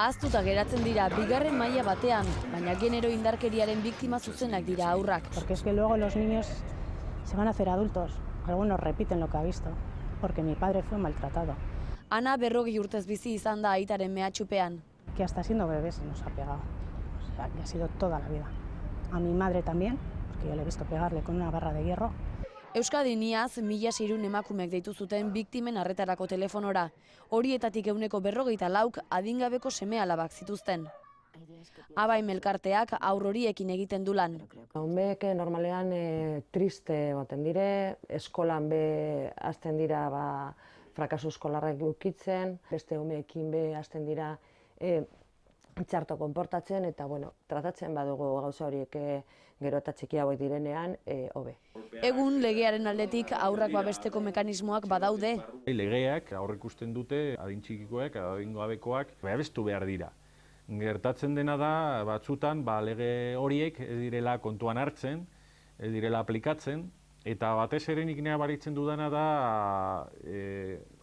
Ahaztuta geratzen dira bigarren maila batean, baina genero indarkeriaren biktima zuzenak dira haurrak. Porque es que luego los niños se van a hacer adultos. Algunos repiten lo que ha visto, porque mi padre fue maltratado. Ana 40 urtez bizi izan da aitaren mehatxupean. Que hasta siendo bebé se nos ha pegado. O sea, que ha sido toda la vida. A mi madre también, porque yo le he visto pegarle con una barra de hierro. Euskadin iaz 1600 emakumek deitu zuten biktimen arretarako telefonora. Horietatik 44 adingabeko seme-alabak zituzten. Abaim elkarteak haur horiekin egiten du lan. Umeek normalean triste egoten dire, eskolan be hasten dira frakaso eskolarrak ukitzen, beste umeekin be hasten dira txarto konportatzen eta tratatzen badugu gauza horiek gero eta txikiagoak direnean hobe. Egun legearen aldetik haurrak babesteko mekanismoak badaude. Legeak aurreikusten dute adin txikikoek, adin gabekoak babestu behar dira. Gertatzen dena da batzutan lege horiek ez direla kontuan hartzen, ez direla aplikatzen, eta batez ere nik nabaritzen dudana da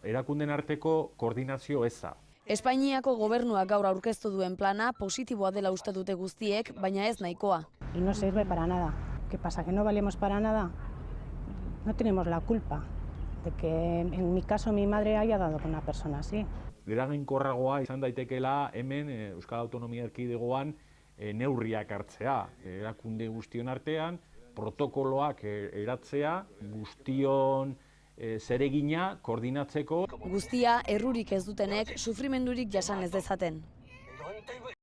erakunden arteko koordinazio eza. Espainiako gobernuak gaur aurkeztu duen plana positiboa dela uste dute guztiek, baina ez nahikoa. Y no sirve para nada. ¿Qué pasa? ¿Que no valemos para nada? No tenemos la culpa de que en mi caso mi madre haya dado con una persona así. Eraginkorragoa izan daitekeela hemen Euskal Autonomia Erkidegoan neurriak hartzea. Erakunde guztion artean, protokoloak eratzea, guztion zeregina koordinatzeko. Guztia errurik ez dutenek sufrimendurik jasan ez dezaten.